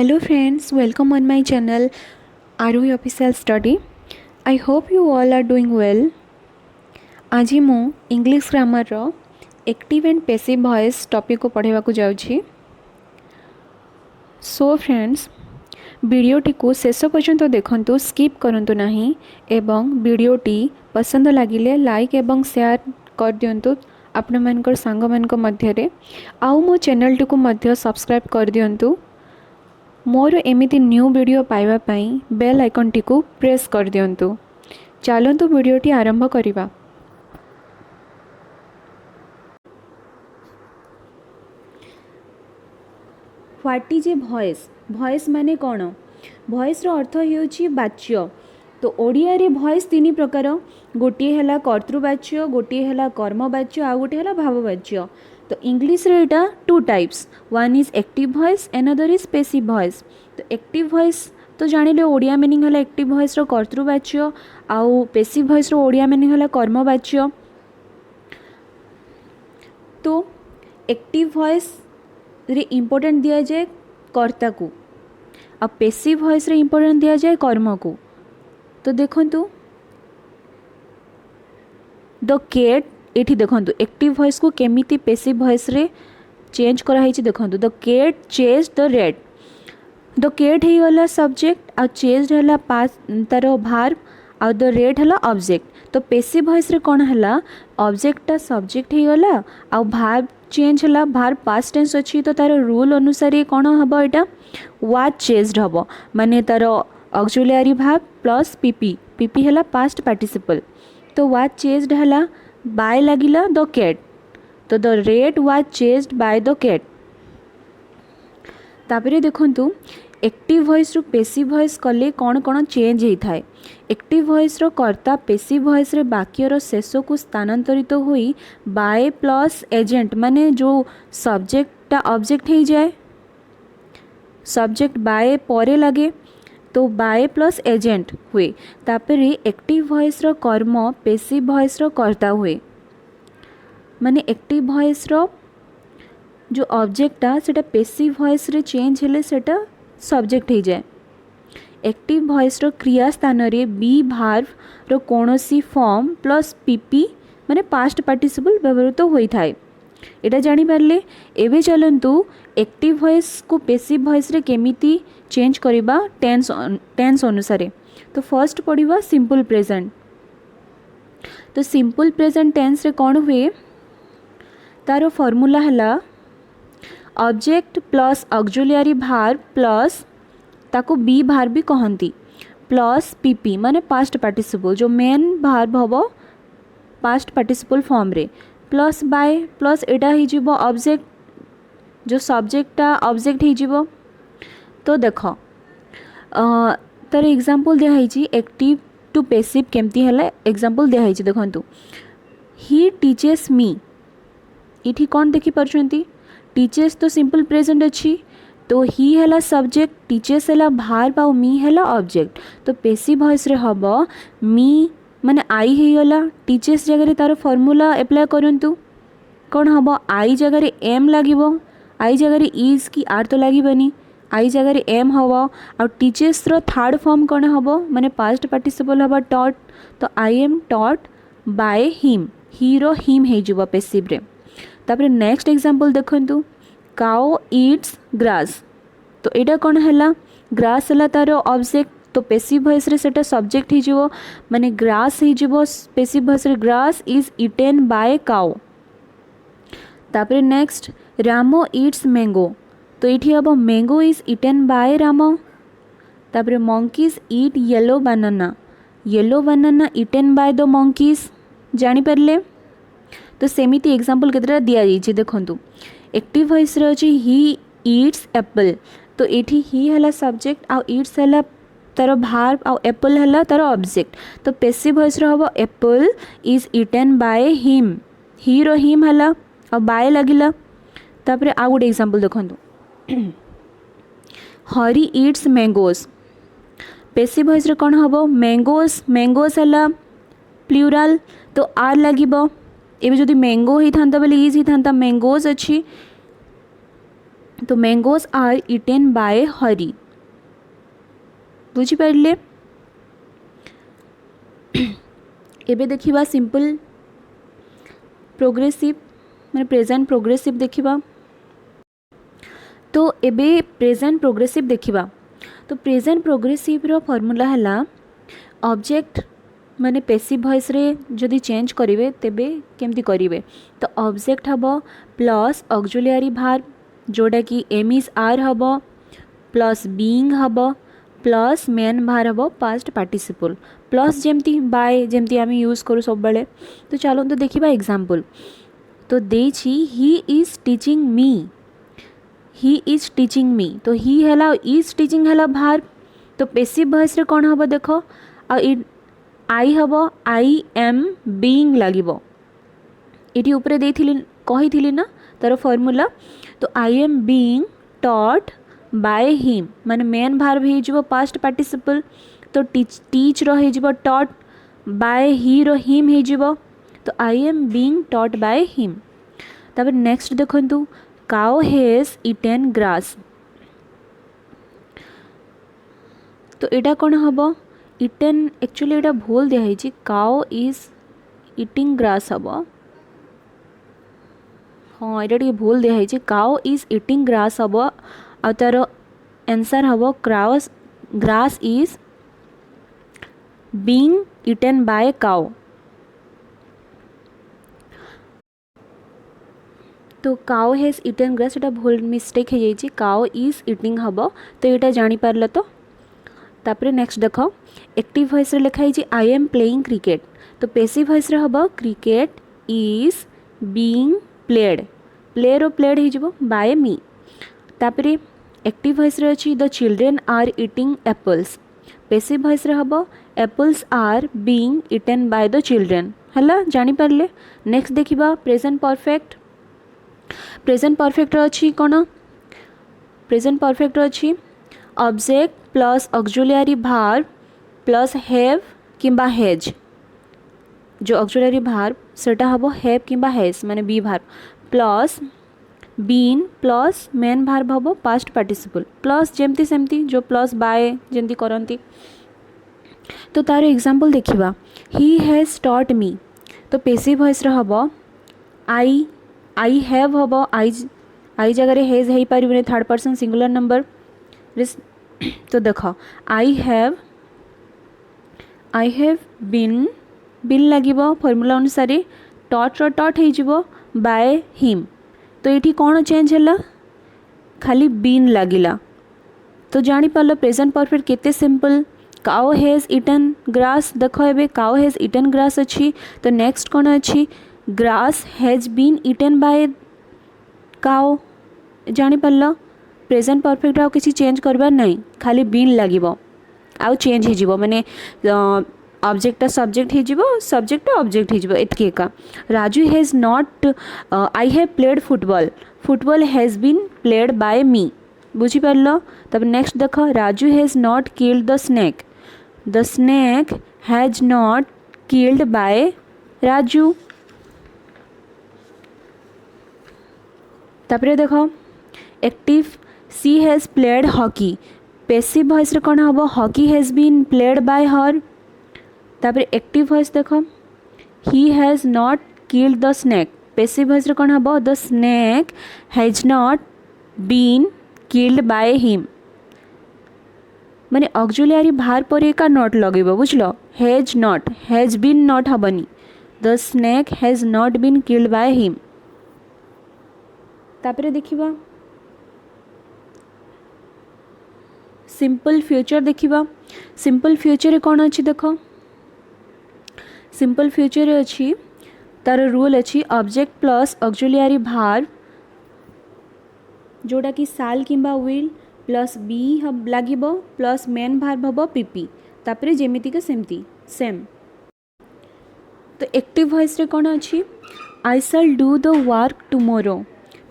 Hello friends, welcome on my channel Arohi Official Study. I hope you all are doing well. आज मु English grammar रो active and passive voice topic को पढ़ेवा को जाउछि. So friends, वीडियोटी को शेष पर्यंत देखंतु, स्किप करंतु नाही एवं वीडियोटी पसंद लागिले लाइक एवं शेयर कर दियंतु आपण मानकर सांग मानक मध्यरे. आउ मो चैनल टी को मध्य सब्सक्राइब कर दियंतु. मोर एमिति न्यू वीडियो पाइबा पई बेल आइकन टी को प्रेस कर दियंतु. चलंतु वीडियोटी आरंभ करिबा. What is a voice? Voice माने कौन? वॉइस रो अर्थ हेउची वाच्य. तो ओडिया रे वॉइस तीन प्रकार. गोटे हैला कर्तृवाच्य, गोटे हैला कर्मवाच्य, आ गोटे हैला भाववाच्य. तो इंग्लिश रे एटा two types. One is active voice, another is passive voice. तो एक्टिव वॉइस तो जानिले ओडिया मीनिंग हैला एक्टिव वॉइस रो कर्तृवाच्य, आउ पैसिव वॉइस रो ओडिया मीनिंग हैला कर्मवाच्य. तो एक्टिव वॉइस रे इम्पोर्टेंट दिया जाए कर्ता को, आ पैसिव वॉइस रे इम्पोर्टेंट दिया जाए कर्म को. तो देखंतु द कैट, एठी देखंतु एक्टिव वॉइस को केमिति पैसिव वॉइस रे चेंज करा हिची. देखंतु the cat chased the rat. The cat हे वाला सब्जेक्ट, आ चेज्ड हला पास्ट तार वर्ब, आ द रैट हला ऑब्जेक्ट. तो पैसिव वॉइस रे कोन हला ऑब्जेक्टटा सब्जेक्ट हे वाला, आ वर्ब चेंज हला, वर्ब पास्ट टेंस अछि. तो तार रूल अनुसार कोन हबो, एटा वाज चेज्ड हबो. माने तार auxiliary verb plus PP. PP हला पास्ट पार्टिसिपल. तो वाज चेज्ड हला बाय लागिला द कैट. तो the rat was chased by the cat. तापरे देखंतु एक्टिव वॉइस रो पैसिव वॉइस कले कौन कौन चेंज होता है. एक्टिव वॉइस रो कर्ता पैसिव वॉइस रे वाक्यर शेष को स्थानांतरित होई बाय प्लस एजेंट, माने जो सब्जेक्टटा ऑब्जेक्ट हो जाए, सब्जेक्ट बाय परे लगे, तो बाय प्लस एजेंट हुए. तापरे एक्टिव वॉइस रो कर्म पैसिव वॉइस रो कर्ता हुए. माने एक्टिव वॉइस रो जो ऑब्जेक्टा सेटा पैसिव वॉइस रे चेंज हेले सेटा सब्जेक्ट हो जाए. एक्टिव वॉइस रो क्रिया स्थान रे बी भार्व रो कोनोसी फॉर्म प्लस पीपी माने पास्ट पार्टिसिपल व्यवहृत होता है. एटा जानि पारले. एबे चलंतु एक्टिव वॉइस को पैसिव वॉइस रे केमिति चेंज करिबा टेंस अनुसार. तो फर्स्ट पढ़िबा सिंपल प्रेजेंट. तो सिंपल प्रेजेंट टेंस रे कोन हुए, तारो फॉर्मूला हला object plus auxiliary verb plus ताको बी वर्ब भी कहंती प्लस पीपी माने पास्ट पार्टिसिपल, जो मेन वर्ब हबो पास्ट पार्टिसिपल फॉर्म रे, प्लस बाय प्लस एटा ही जीवो ऑब्जेक्ट, जो सब्जेक्टटा ऑब्जेक्ट ही जीवो. तो देखो तार एग्जांपल दिया है एक्टिव टू पैसिव केमती हला एग्जांपल दिया है. देखंतु ही टीचेस मी. इठी कौन देखि परछंती, टीचर्स तो सिंपल प्रेजेंट अच्छी. तो ही हैला सब्जेक्ट, टीचर्स हैला वर्ब, आ मी हैला ऑब्जेक्ट. तो पैसिव वॉइस रे हबो मी माने आई हे गला. टीचर्स जगह रे तार फार्मूला अप्लाई करंतु, कोन हबो आई जगह रे एम लागिबो. आई जगह रे इज की आर तो लागिबनी, आई जगह रे एम हबो. आ टीचर्स रो थर्ड फॉर्म कोन हबो, माने पास्ट पार्टिसिपल हबो टॉट. तो I am taught by him. He रो हिम हे जिवो पैसिव रे. तापर नेक्स्ट एग्जांपल देखंतु काउ ईट्स ग्रास. तो एटा कौन हैला, ग्रास हैला तार ऑब्जेक्ट. तो पैसिव वॉइस रे सेटा सब्जेक्ट ही जिवो, माने ग्रास ही जिवो पैसिव वॉइस रे. Grass is eaten by cow. तापर नेक्स्ट रामो ईट्स मैंगो. तो इठी हबो mango is eaten by Rama. तापर monkeys eat yellow banana. Yellow banana eaten by the monkeys. जानि परले. तो सेमिति एग्जांपल केतरा दिया जाइछि. देखंतु एक्टिव वॉइस रे अछि ही ईट्स एप्पल. तो एठी ही हला सब्जेक्ट, आ ईट्स हला तार वर्ब, आ एप्पल हला तार ऑब्जेक्ट. तो पैसिव वॉइस रे हबो apple is eaten by him. He रो हिम हला, आ बाय लागिला. तापर आ गुड एग्जांपल देखंतु Hari eats mangoes. Passive voice रे कोन हबो मैंगोज. मैंगोज हला प्लूरल, तो आर लागिबो. एबे जदि मैंगो ही थांता बेले इज ही थांता मैंगोज अच्छी. तो मैंगोज आर इटेन बाय हरी। बुझिपारे। एबे देखिबा सिंपल प्रोग्रेसिव माने प्रेजेंट प्रोग्रेसिव देखिबा। तो एबे प्रेजेंट प्रोग्रेसिव देखिबा। तो प्रेजेंट प्रोग्रेसिव रो फॉर्मूला हला ऑब्जेक्ट माने पैसिव वॉइस रे जदि चेंज करिवे तेबे केमती करिवे। तो ऑब्जेक्ट हबो प्लस ऑक्सिलियरी वर्ब जोड़ा कि एम इज आर हबो प्लस बीइंग हबो प्लस मेन भार हबो पास्ट पार्टिसिपल प्लस जेमती बाय जेमती आम यूज करूँ सब बेले। तो चलो तो देखिबा एग्जांपल। तो देछि he is teaching me. He is teaching me. तो ही हैला इज टीचिंग हैला भार। तो पैसिव वॉइस रे कौन हबो देखो आई हबो आई एम बीइंग लागिबो। इटी ऊपर देथिली कहिथिली ना तार फॉर्मूला। तो I am being taught by him माने मेन भार्ब हो जिवो पास्ट पार्टिसिपल। तो टीच रो हो जिवो टॉट बाय ही रो हिम हो जिवो। तो I am being taught by him. तापर नेक्स्ट देखंतु काउ हैज इटेन ग्रास। तो एटा कौन हबो इटेन एक्चुअली एटा भूल दिया है काउ इज इटिंग ग्रास हबो। हाँ ये भूल दिया है काउ इज इटिंग ग्रास हबो आ तार आंसर हबो grass is being eaten by cow. तो काउ हैज इटेन ग्रास एटा भूल मिस्टेक हो जाइए काउ इज इटिंग हबो। तो यहाँ जानी पारल। तो तापरे नेक्स्ट देख एक्टिव वॉइस रे लिखा है आई एम प्लेइंग क्रिकेट। तो पैसिव वॉइस रे हबो cricket is being played. Play रो प्लेड हो बाय मी। तापरे एक्टिव वॉइस रे अछि the children are eating apples. Passive voice रे हबो apples are being eaten by the children. हला जानी पारले। नेक्स्ट देखिबा प्रेजेंट परफेक्ट। प्रेजेंट परफेक्ट अच्छी कौन प्रेजेंट परफेक्ट अच्छी object plus auxiliary verb plus have किंबा हैज। जो ऑक्सिलियरी वर्ब सेटा हबो हैव किंबा हैज माने be verb plus been plus main verb हबो पास्ट पार्टिसिपल प्लस जेमती सेमती जो प्लस बाय जेमती करंती। तो तार एग्जांपल देखिबा ही हैज टॉट मी। तो पैसिव वॉइस रे हबो आई हैव हबो आई जगह रे हैज हेई पारिबने थर्ड पर्सन सिंगुलर नंबर। तो देख आई हैव बीन लगिबो फॉर्मूला अनुसार टॉट रो टॉट हो जिवो बाय हिम। तो ये कौन चेंज है खाली बीन लगिला। तो जानी पार्ल प्रेजेंट परफेक्ट केते simple. Cow has eaten grass देख a cow has eaten grass अच्छी। तो नेक्स्ट कौन अच्छी grass has been eaten by cow. जानी पार्ल प्रेजेंट परफेक्ट आउ किसी चेंज करबार नहीं खाली बीन लागिबो आउ चेंज हो जिवो माने ऑब्जेक्ट सब्जेक्ट हो जिवो सब्जेक्ट ऑब्जेक्ट हो जिवो एतके का। Raju has not I have played football. Football has been played by me. बुझी पारलो। तब नेक्स्ट देख Raju has not killed the snake. The snake has not killed by Raju. तापरे देख active she has played hockey. Passive voice रे कौन हबो hockey has been played by her. तापरे एक्टिव वॉइस देख he has not killed the snake. Passive voice रे कौन हबो the snake has not been killed by him. माने auxiliary भार पर एका नॉट लगेबो बुझलो हैज बीन नॉट हबनी। The snake has not been killed by him. तापरे देखिबा सिंपल फ्यूचर देखिबा। सिंपल फ्यूचर कौन अच्छी देख सिंपल फ्यूचर अच्छी तार रूल अच्छी ऑब्जेक्ट प्लस ऑक्सिलियरी भार जोड़ा कि साल किंबा विल प्लस बी लागिबो प्लस मेन भार्ब हबो पीपी। तापरे जेमिति का सेमती सेम। तो एक्टिव वॉइस रे कौन अच्छी I shall do the work tomorrow.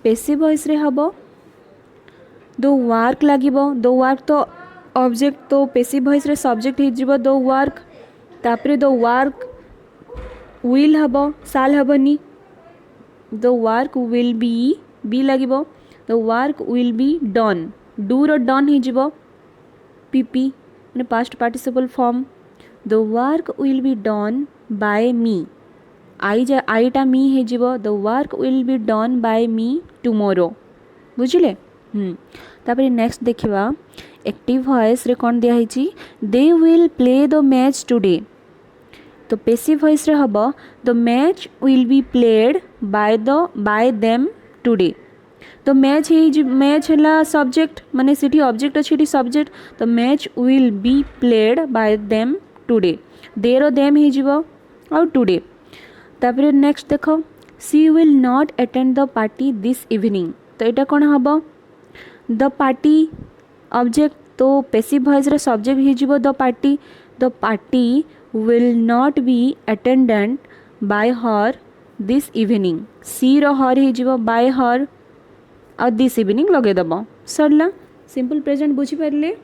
Passive voice रे हबो दो वर्क लागिबो दो वर्क तो ऑब्जेक्ट तो पैसिव वॉइस रे सब्जेक्ट हो जिवो दो वर्क। तापरे दो वर्क विल हबो साल हबनी दो वर्क विल बी लागिबो। The work will be done डू रो डन हो जीवो पीपी माने past participle form the work will be done by me आईटा मी हो जीवो the work will be done by me tomorrow बुझिले तापर नेक्स्ट देखिबा एक्टिव वॉइस रे कोन दिया हिची they will play the match today तो पैसिव वॉइस रे हबो the match will be played by them today तो मैच है सब्जेक्ट माने सिटी ऑब्जेक्ट अच्छी सब्जेक्ट तो match will be played by them today their them हो और टुडे तापर नेक्स्ट देखो she will not attend the party this evening तो यहाँ कौन हम द पार्टी ऑब्जेक्ट तो पैसिव वॉइस रे सब्जेक्ट हो the party will not be attendant by her this evening she रो हर हो बाय हर और दिस इवनिंग लगेदेव सरला सिंपल प्रेजेंट बुझीपारे।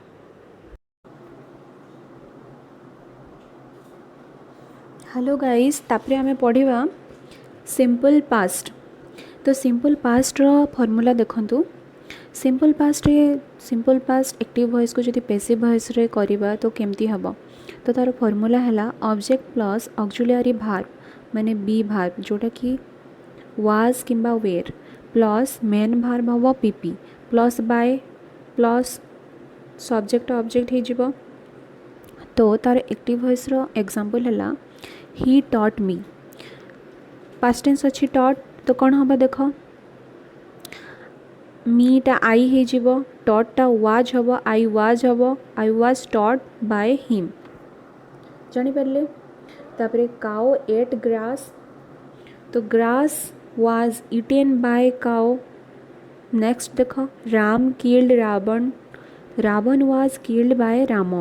हेलो गाइस तापरे आमे पढ़िबा सिंपल पास्ट तो सिंपल पास्ट रो फॉर्मूला देखंतु सिंपल पास्ट एक्टिव वॉइस को जदि पैसिव वॉइस रे करिबा तो केमती हबो तो तार फॉर्मूला हैला ऑब्जेक्ट प्लस ऑक्सिलियरी वर्ब माने बी वर्ब जोटा कि वाज किंबा वेयर प्लस मेन वर्ब हबो PP plus by plus subject object हो जिवो तो तार एक्टिव वॉइस रो एग्जांपल हैला he taught me past tense अच्छी टॉट तो कौन हम देख मीटा आई हो जिवो टॉट टा वाज हबो I was taught by him जानी पारले तापरे काउ एट ग्रास तो grass was eaten by cow next देखो Ram killed Ravan was killed by Ram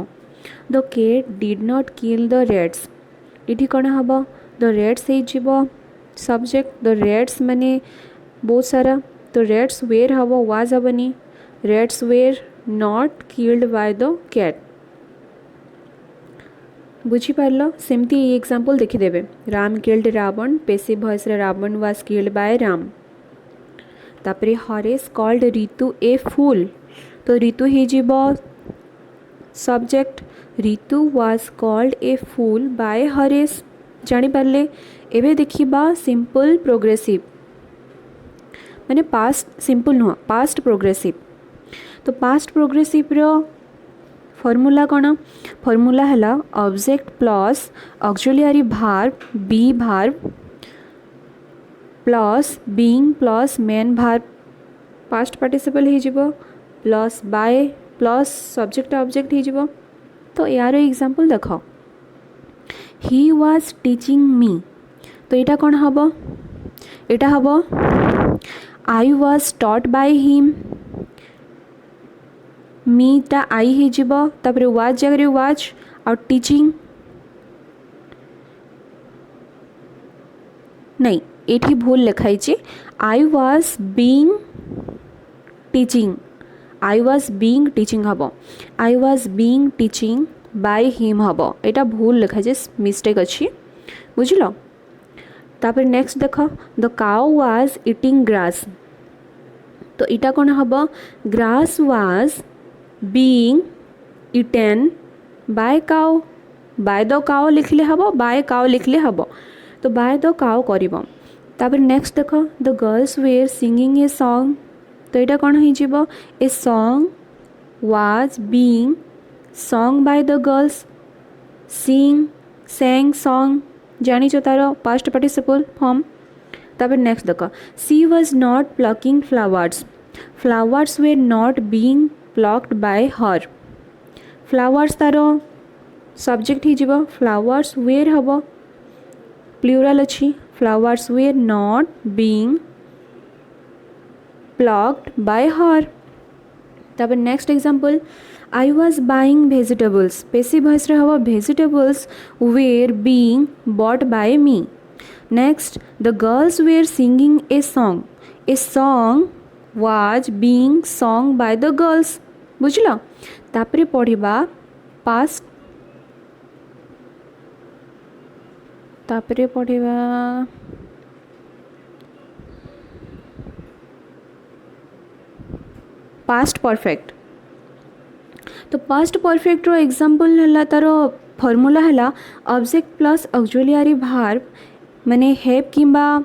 the cat did not kill the rats इटी कौन हम द रेड्स हो सब्जेक्ट द रेड्स माने बहुत सारा तो रेड्स वेयर हम वाज हेनी rats were not killed by the cat बुझीपार सेमती एग्जांपल देखीदेवे Ram killed Ravan passive voice रे Ravan was killed by Ram तापरे Haresh called Ritu a fool तो ऋतु हो subject Ritu was called a fool by Haresh जानी पारले एबे देखिबा सिंपल प्रोग्रेसिव माने पास्ट सिंपल नुह पास्ट प्रोग्रेसिव तो पास्ट प्रोग्रेसिव रो फॉर्मूला कौन फॉर्मूला हैला object plus auxiliary verb be verb plus being plus main verb past participle हो जिवो plus by plus subject object हो जिवो तो यार एग्जांपल देख ही वाज टीचिंग मी तो यहाँ कौन हम यहाँ हम I was taught by him मीटा आई हो वाज जगह वाज और टीचिंग नहीं ये भूल लिखाई आई वाज बीइंग टीचिंग हम I was being teaching by him हम यहाँ भूल लिखाई मिस्टेक अच्छी बुझल तापर नेक्स्ट देख the cow was eating grass तो यहाँ कौन हम grass was being eaten by cow by the cow लिखले हम बाय काउ लिखले हम तो बाय द काउ करिबो तापर नेक्स्ट देख the girls were singing a song तो यहाँ कौन हो a song was being song by the girls sang song जानी तार पास्ट पार्टिसिपल फॉर्म तापर नेक्स्ट देख she was not plucking flowers were not being plucked by her flowers तार subject हो फ्लावर्स वेर हम प्लूराल अच्छी flowers were not being plucked by her तापर next example I was buying vegetables passive voice रे हम vegetables were being bought by me next the girls were singing a song was being sung by the girls बुझल तापरे पढ़िबा past तापरे पढ़िबा past perfect. तो past perfect रो example हला तार formula हला object plus auxiliary verb माने हैव किंबा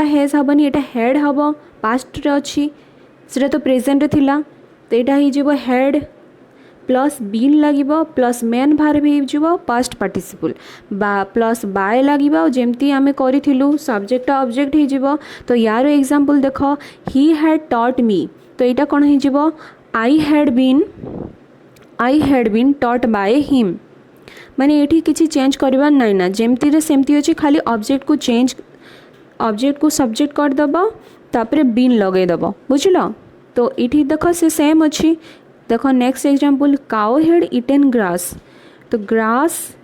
has हबनी Etah head हबो पास्ट रे अछि सेटा तो प्रेजेंट रे थिला तो एटा ही जेबो हेड प्लस बीन लागिबो प्लस मेन वर्ब ही जेबो पास्ट पार्टिसिपल बा प्लस बाय लागिबो जेमती आमे करिथिलु सब्जेक्ट ऑब्जेक्ट ही जेबो। तो यार एग्जांपल देखो ही हैड टॉट मी तो एटा कोन ही जेबो I had been taught by him माने एठी किछि चेंज करबा नै ना जेमती रे सेमती अछि खाली ऑब्जेक्ट को सब्जेक्ट कर दबो तापरे बीन लगे दबो बुझलो। तो इठी देखो से सेम अछि देखो next example cow had eaten grass तो grass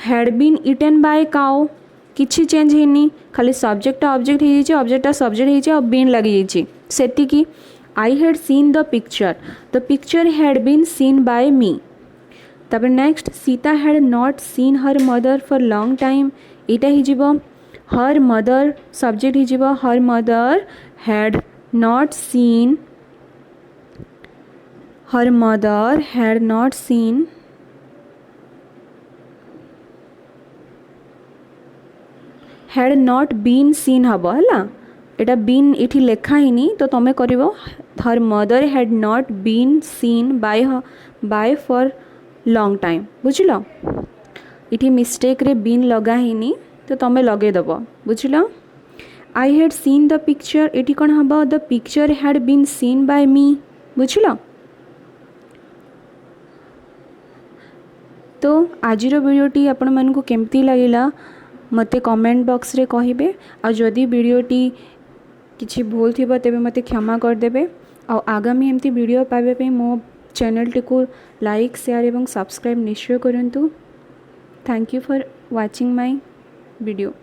had been eaten by cow किछि चेंज हेनी खाली सब्जेक्ट ऑब्जेक्ट हे जे ऑब्जेक्ट सब्जेक्ट हे जे और बीन लगी जे सेति की I had seen the picture had been seen by me. तब next Sita had not seen her mother for long time एटा ही जीवो हर मदर सब्जेक्ट ही जीवो her mother had not seen her mother had not seen had not been seen हबो हला एटा been इठी लेखा हिनी तो तमे करिवो her mother had not been seen by for long time बुझलो इठी मिस्टेक रे बीन लगा हिनी तो तमे लगे दबो बुझलो। I had seen the picture एठी कोन हबो the picture had been seen by me बुझलो। तो आजिरो वीडियोटी आपण मानकु केमती लागिला मते कमेंट बॉक्स रे कहिबे आ जदी वीडियोटी किछि भूल थिबो तेबे मते क्षमा कर देबे आ आगामी एमती वीडियो पाबे पे मो चैनल टी को लाइक शेयर एवं सब्सक्राइब निश्चय करंतु। Thank you for watching my video.